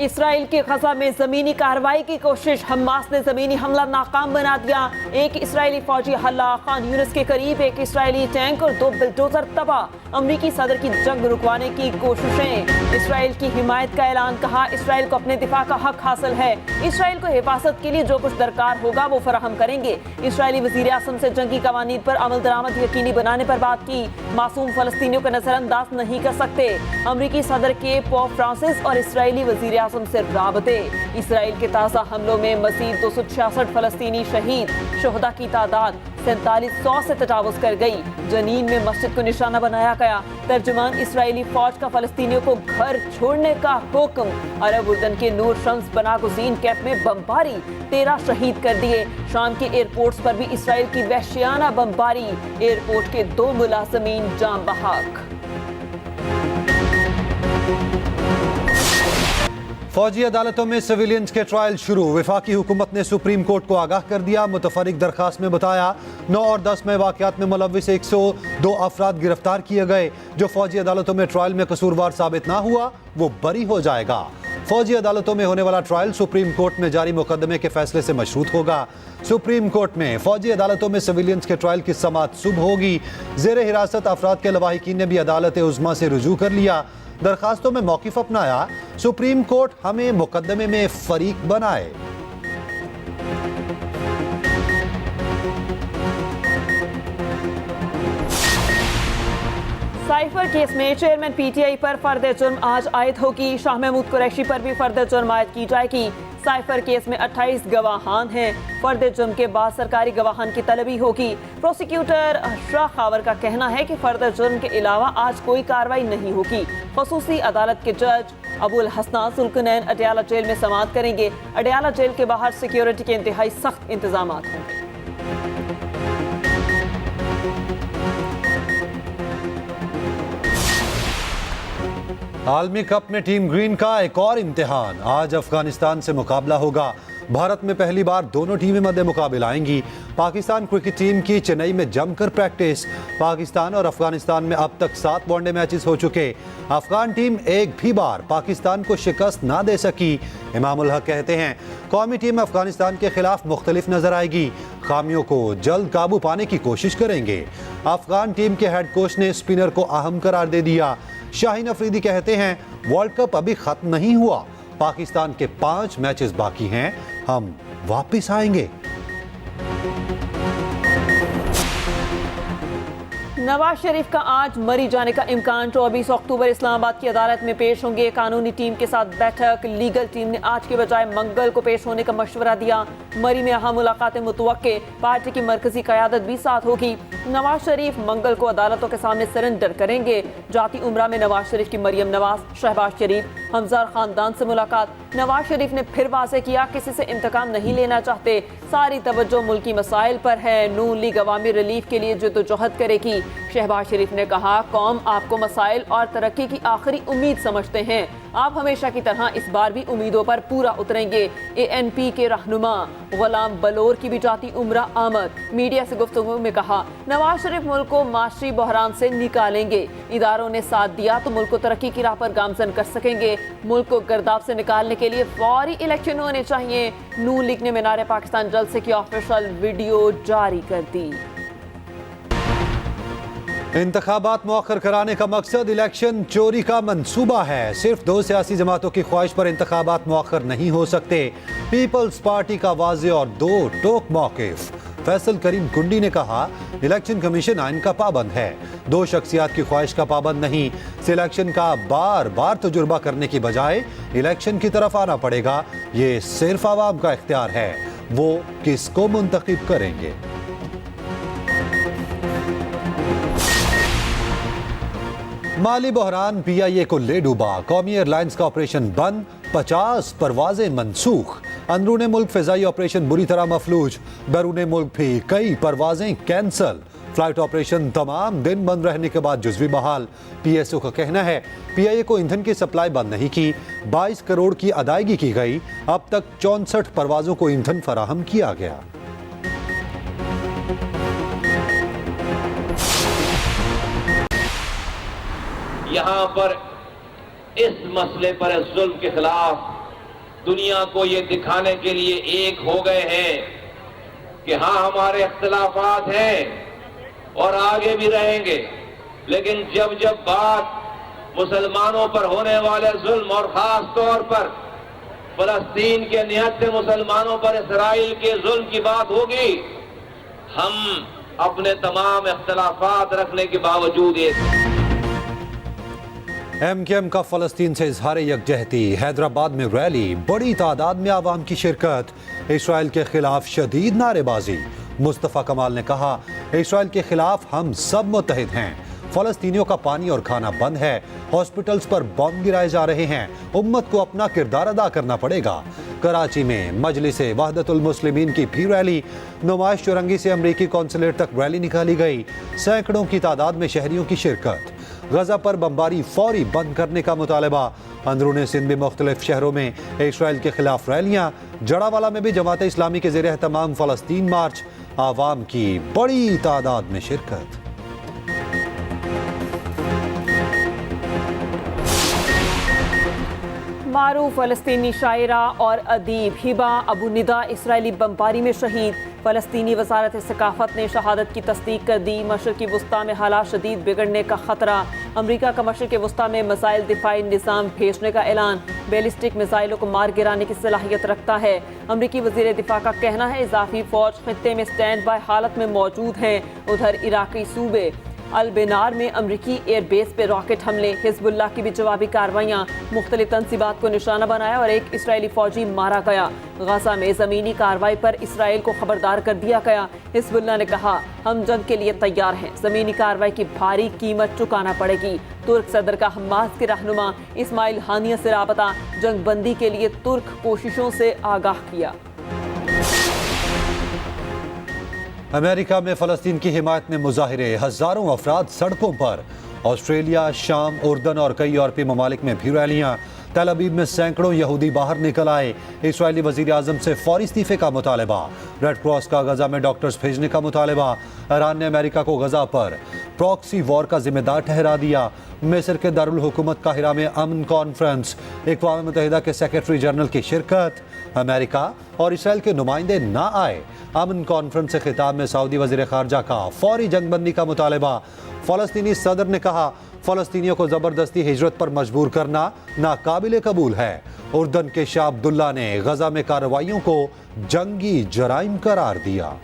Israel की गजा में जमीनी कार्रवाई की कोशिश, हमास ने जमीनी हमला नाकाम बना दिया। एक इसराइली फौजी हल्ला, खान यूनिस के करीब एक इसराइली टैंक और 2 बुलडोजर तबाह। अमरीकी सदर की जंग रुकवाने की कोशिशें, इसराइल की हिमायत का ऐलान, कहा इसराइल को अपने दिफा का हक हासिल है, इसराइल को हिफाजत के लिए जो कुछ दरकार होगा वो फराहम करेंगे। इसराइली वजीर आज़म से जंगी कवानीन पर अमल दरामद यकीनी बनाने पर बात की, मासूम फलस्तीनियों को नजरअंदाज नहीं कर सकते। अमरीकी सदर के पोप फ्रांसिस और इसराइली वजीर आज़म से राबते। इसराइल के ताज़ा हमलों में मज़ीद 266 फलस्तीनी शहीद, शुहदा की तादाद 4700 से तजावुज़ कर गई। जनीन में मस्जिद को निशाना बनाया गया। तर्जुमान इसराइली फौज का फलस्तीनियों को घर छोड़ने का हुक्म। अरब उर्दन के नूर शम्स बनागुज़ीन कैंप में बमबारी, 13 शहीद कर दिए। शाम के एयरपोर्ट्स पर भी इसराइल की वहशियाना बमबारी, एयरपोर्ट के 2 मुलाज़मीन जान बहक। फौजी अदालतों में सिविलियंस के ट्रायल शुरू, वफाकी हुकूमत ने सुप्रीम कोर्ट को आगाह कर दिया। मुतफरिक दरखास्त में बताया 9 और 10 में वाक़यात में मुलव्विस 102 अफराद गिरफ्तार किए गए। जो फौजी अदालतों में ट्रायल में कसूरवार साबित ना हुआ वो बरी हो जाएगा। फौजी अदालतों में होने वाला ट्रायल सुप्रीम कोर्ट में जारी मुकदमे के फैसले से मशरूत होगा। सुप्रीम कोर्ट में फौजी अदालतों में सिविलियंस के ट्रायल की समाअत सुबह होगी। ज़ेर हिरासत अफराद के लवाहिकीन ने भी अदालत उज़्मा से रुजू कर लिया, दरखास्तों में मौक़िफ़ अपनाया। सुप्रीम कोर्ट हमें मुकदमे में फरीक बनाए। साइफर केस में चेयरमैन पीटीआई पर फर्द जुर्म आज आयद होगी। शाह महमूद कुरैशी पर भी फर्द जुर्म आयद की जाएगी। साइफर केस में 28 गवाहान हैं। फर्द जुर्म के बाद सरकारी गवाहान की तलबी होगी। प्रोसिक्यूटर अशरा खावर का कहना है कि फर्द जुर्म के अलावा आज कोई कार्रवाई नहीं होगी। खसूसी अदालत के जज अबुल हसना सुल्कनैन अडयाला जेल में समाअत करेंगे। अडयाला जेल के बाहर सिक्योरिटी के इंतहाई सख्त इंतजाम होंगे। आलमी कप में टीम ग्रीन का एक और इम्तिहान, आज अफगानिस्तान से मुकाबला होगा। भारत में पहली बार दोनों टीमें मध्य मुकाबले आएंगी। पाकिस्तान क्रिकेट टीम की चेन्नई में जमकर प्रैक्टिस। पाकिस्तान और अफगानिस्तान में अब तक 7 वनडे मैचेस हो चुके। अफगान टीम एक भी बार पाकिस्तान को शिकस्त ना दे सकी। इमामुल हक कहते हैं कौमी टीम अफगानिस्तान के खिलाफ मुख्तलिफ नजर आएगी, खामियों को जल्द काबू पाने की कोशिश करेंगे। अफगान टीम के हेड कोच ने स्पिनर को अहम करार दे दिया। शाहीन अफरीदी कहते हैं वर्ल्ड कप अभी खत्म नहीं हुआ, पाकिस्तान के 5 मैचेस बाकी हैं, हम वापस आएंगे। नवाज शरीफ का आज मरी जाने का इम्कान। 24 अक्टूबर इस्लामाबाद की अदालत में पेश होंगे। कानूनी टीम के साथ बैठक, लीगल टीम ने आज के बजाय मंगल को पेश होने का मशवरा दिया। मरी में अहम मुलाकातें मुतवक्के, पार्टी की मरकजी क़यादत भी साथ होगी। नवाज शरीफ मंगल को अदालतों के सामने सरेंडर करेंगे। जाती उम्रा में नवाज शरीफ की मरियम नवाज, शहबाज शरीफ, हमजा खानदान से मुलाकात। नवाज शरीफ ने फिर वाज़ेह किया किसी से इंतकाम नहीं लेना चाहते, सारी तवज्जो मुल्की मसाइल पर है। नून लीग अवामी रिलीफ के लिए जद्दोजहद करेगी। शहबाज शरीफ ने कहा कौम आपको मसाइल और तरक्की की आखिरी उम्मीद समझते हैं, आप हमेशा की तरह इस बार भी उम्मीदों पर पूरा उतरेंगे। एएनपी के रहनुमा गुलाम बलोर की भी जाती उम्रा आमद। मीडिया से गुफ्तगू में कहा नवाज शरीफ मुल्क को माशी बहरान से निकालेंगे, इदारों ने साथ दिया तो मुल्क को तरक्की की राह पर गामजन कर सकेंगे। मुल्क को गर्दाब से निकालने के लिए फौरी इलेक्शन होने चाहिए। नून लीग ने मीनार पाकिस्तान जलसे की ऑफिशियल वीडियो जारी कर दी। इंतखाबात मौखर कराने का मकसद इलेक्शन चोरी का मंसूबा है। सिर्फ 2 सियासी जमातों की ख्वाहिश पर इंतखाबात मौखर नहीं हो सकते। पीपल्स पार्टी का वाज़ेह और 2 टोक मौक़िफ़। फैसल करीम कुंडी ने कहा इलेक्शन कमीशन आइन का पाबंद है, 2 शख्सियात की ख्वाहिश का पाबंद नहीं। सिलेक्शन का बार बार तजुर्बा करने की बजाय इलेक्शन की तरफ आना पड़ेगा। ये सिर्फ आवाम का इख्तियार है, वो किसको मुंतखब करेंगे। माली बहरान पीआईए को ले डूबा। कौमी एयरलाइंस का ऑपरेशन बंद, 50 परवाजें मनसूख। अंदरूने मुल्क फ़िज़ाई ऑपरेशन बुरी तरह मफलूज, बैरूने मुल्क भी कई परवाजें कैंसल। फ्लाइट ऑपरेशन तमाम दिन बंद रहने के बाद जुज़वी बहाल। पीएसओ का कहना है पीआईए को ईंधन की सप्लाई बंद नहीं की, 22 करोड़ की अदायगी की गई। अब तक 64 परवाजों को ईंधन फराहम किया गया। यहाँ पर इस मसले पर जुल्म के खिलाफ दुनिया को ये दिखाने के लिए एक हो गए हैं कि हाँ हमारे इख्तिलाफात हैं और आगे भी रहेंगे, लेकिन जब जब बात मुसलमानों पर होने वाले जुल्म और खास तौर पर फलस्तीन के निहत्थे मुसलमानों पर इसराइल के जुल्म की बात होगी, हम अपने तमाम इख्तिलाफात रखने के बावजूद एक MKM का फलस्तीन से इजहार यकजहती, हैदराबाद में रैली, बड़ी तादाद में आवाम की शिरकत, इसराइल के खिलाफ शदीद नारेबाजी। मुस्तफ़ा कमाल ने कहा, इसराइल के खिलाफ हम सब मुत्तहिद हैं, फलस्तीनियों का पानी और खाना बंद है, हॉस्पिटल्स पर बम गिराए जा रहे हैं, उम्मत को अपना किरदार अदा करना पड़ेगा। कराची में मजलिस वहदतुल मुस्लिमीन की भी रैली, नुमाइश चौरंगी से अमरीकी कौंसलेट तक रैली निकाली गई, सैकड़ों की तादाद में शहरियों की शिरकत। गजा पर बमबारी फौरी बंद करने का मुतालबा, अंदरूनी सिंध में मुख्तलिफ शहरों में इसराइल के खिलाफ रैलियां, जड़ावाला में भी जमात इस्लामी के ज़ेर एहतमाम फलस्तीन मार्च, आवाम की बड़ी तादाद में शिरकत। मारूफ फ़लस्तीनी शायरा और अदीब हिबा अबू निदा इसराइली बमबारी में शहीद। फ़लस्तीनी वज़ारत सकाफ़त ने शहादत की तस्दीक कर दी। मशरिक़ी वस्ता में हालात शदीद बिगड़ने का ख़तरा। अमरीका का मशरिक़ी वस्ता में मिसाइल दिफ़ाई निज़ाम भेजने का ऐलान। बैलिस्टिक मिसाइलों को मार गिराने की सलाहियत रखता है। अमरीकी वज़ीर दिफ़ा का कहना है इजाफी फ़ौज खित्ते में स्टैंड बाय हालत में मौजूद हैं। उधर इराक़ी सूबे अल-बेनार में अमरीकी एयर बेस पे रॉकेट हमले, हिज़्बुल्लाह की भी जवाबी कार्रवाइयाँ, मुख्तलिफ तंसीबात को निशाना बनाया और एक इसराइली फ़ौजी मारा गया। गजा में ज़मीनी कार्रवाई पर इसराइल को खबरदार कर दिया गया। हिज़्बुल्लाह ने कहा, हम जंग के लिए तैयार हैं, ज़मीनी कार्रवाई की भारी कीमत चुकाना पड़ेगी। तुर्क सदर का हमास के रहनुमा इस्माइल हानिया से राबता, जंग बंदी के लिए तुर्क कोशिशों से आगाह किया। अमेरिका में फ़लस्तीन की हिमायत में मुजाहिरे, हज़ारों अफराद सड़कों पर। ऑस्ट्रेलिया, शाम, उर्दन और कई यूरोपीय ममालिक में भी रैलियाँ। तल अबीब में सैकड़ों यहूदी बाहर निकल आए। इसराइली वज़ीर आज़म से फौरी इस्तीफ़े का मुतालबा। रेड क्रॉस का गजा में डॉक्टर्स भेजने का मुतालबा। ईरान ने अमेरिका को गजा पर प्रॉक्सी वॉर का जिम्मेदार ठहरा दिया। मिस्र के दारुल हुकूमत काहिरा में अमन कॉन्फ्रेंस, अक़वाम मुत्तहिदा के सेक्रेटरी जनरल की शिरकत। अमेरिका और इसराइल के नुमाइंदे ना आए। अमन कॉन्फ्रेंस से खिताब में सऊदी वज़ीर ख़ारजा का फौरी जंगबंदी का मुतालबा। फ़लस्तीनी सदर ने कहा, फ़लस्तीनियों को ज़बरदस्ती हिजरत पर मजबूर करना नाकाबिले कबूल है। उर्दन के शाह अब्दुल्ला ने गजा में कार्रवाइयों को जंगी जराइम करार दिया।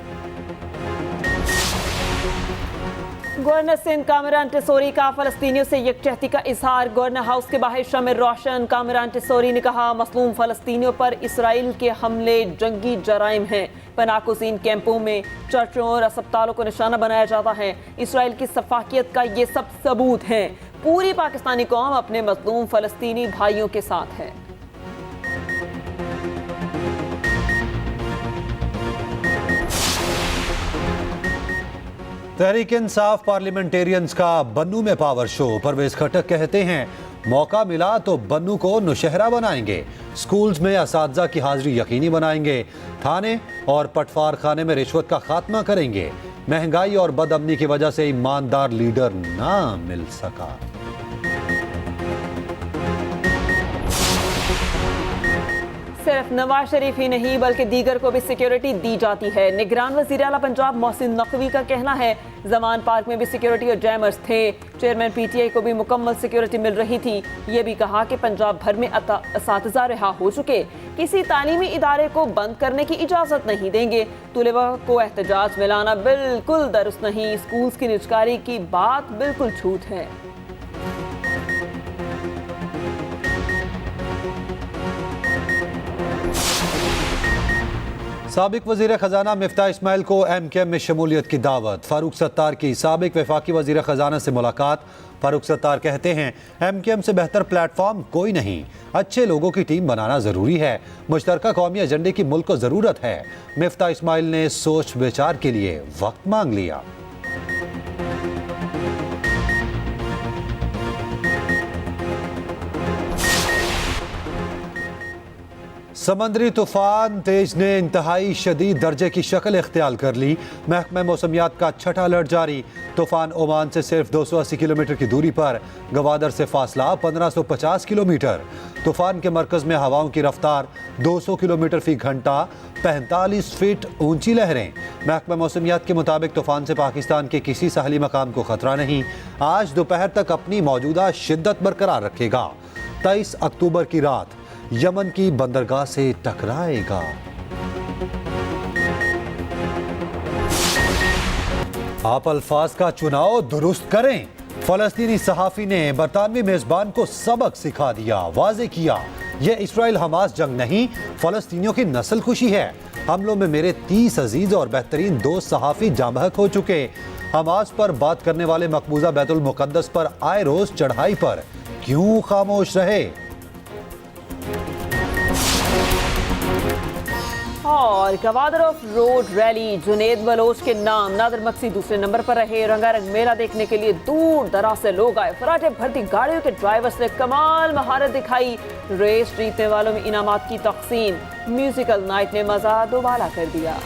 गवर्नर सिंध कामरान टिसोरी का फ़लस्तीनियों से यकजहती का इजहार। गवर्नर हाउस के बाहर शम्म रोशन। कामरान टिसोरी ने कहा, मसलूम फ़लस्तीनियों पर इसराइल के हमले जंगी जराइम हैं। पनाकुज़ीन कैंपों में चर्चों और अस्पतालों को निशाना बनाया जाता है। इसराइल की सफाकियत का ये सब सबूत हैं। पूरी पाकिस्तानी कौम अपने मजलूम फ़लस्तीनी भाइयों के साथ है। तहरीक इंसाफ पार्लियामेंटेरियंस का बन्नू में पावर शो। परवेज खटक कहते हैं, मौका मिला तो बन्नू को नौशहरा बनाएंगे, स्कूल्स में असातिज़ा की हाजिरी यकीनी बनाएंगे, थाने और पटवार खाने में रिश्वत का खात्मा करेंगे। महंगाई और बदअमनी की वजह से ईमानदार लीडर ना मिल सका। सिर्फ नवाज शरीफ ही नहीं बल्कि दीगर को भी सिक्योरिटी दी जाती है। निगरान वज़ीर आला पंजाब मोहसिन नकवी का कहना है, जमान पार्क में भी सिक्योरिटी और जैमर्स थे। चेयरमैन पीटीआई को भी मुकम्मल सिक्योरिटी मिल रही थी। ये भी कहा कि पंजाब भर में असातिज़ा रिहा हो चुके, किसी तालीमी इदारे को बंद करने की इजाज़त नहीं देंगे। तुलबा को एहतजाज में लाना बिल्कुल दुरुस्त नहीं। स्कूल्स की निजकारी की बात बिल्कुल झूठ है। साबिक वज़ीर ख़जाना मिफ्ता इस्माइल को MKM में शमूलियत की दावत। फारूक सत्तार की साबिक वफाकी वज़ीर ख़जाना से मुलाकात। फारूक सत्तार कहते हैं, MKM से बेहतर प्लेटफॉर्म कोई नहीं, अच्छे लोगों की टीम बनाना ज़रूरी है, मुश्तरका कौमी एजेंडे की मुल्क को ज़रूरत है। मिफ्ता इस्माइल ने सोच विचार के लिए वक्त मांग लिया। समंदरी तूफान तेज ने इंतहाई शदीद दर्जे की शक्ल इख्तियार कर ली। महकमा मौसमियात का छठा अलर्ट जारी। तूफान ओमान से सिर्फ 280 किलोमीटर की दूरी पर, गवादर से फासला 1550 किलोमीटर। तूफान के मरकज में हवाओं की रफ्तार 200 किलोमीटर फी घंटा, 45 फीट ऊंची लहरें। महकमा मौसमियात के मुताबिक तूफान से पाकिस्तान के किसी साहली मकाम को खतरा नहीं। आज दोपहर तक अपनी मौजूदा शिद्दत बरकरार रखेगा। 23 अक्टूबर की रात यमन की बंदरगाह से टकराएगा। आप अल्फाज का चुनाव दुरुस्त करें। फलस्तीनी सहाफी ने बरतानवी मेजबान को सबक सिखा दिया। वाज़े किया, यह इसराइल हमास जंग नहीं, फलस्तीनियों की नस्ल खुशी है। हमलों में मेरे 30 अजीज और बेहतरीन दोस्त सहाफी जांबहक हो चुके। हमास पर बात करने वाले मकबूजा बैतुल मुकद्दस पर आए रोज चढ़ाई पर क्यों खामोश रहे? और Gwadar off road rally Junaid Baloch के नाम, नादिर मक्सी दूसरे नंबर पर रहे। रंगारंग मेला देखने के लिए दूर दराज से लोग आए। फराटे भरती गाड़ियों के ड्राइवर्स ने कमाल महारत दिखाई। रेस जीतने वालों में इनामात की तकसीम। म्यूजिकल नाइट ने मजा दोबारा कर दिया।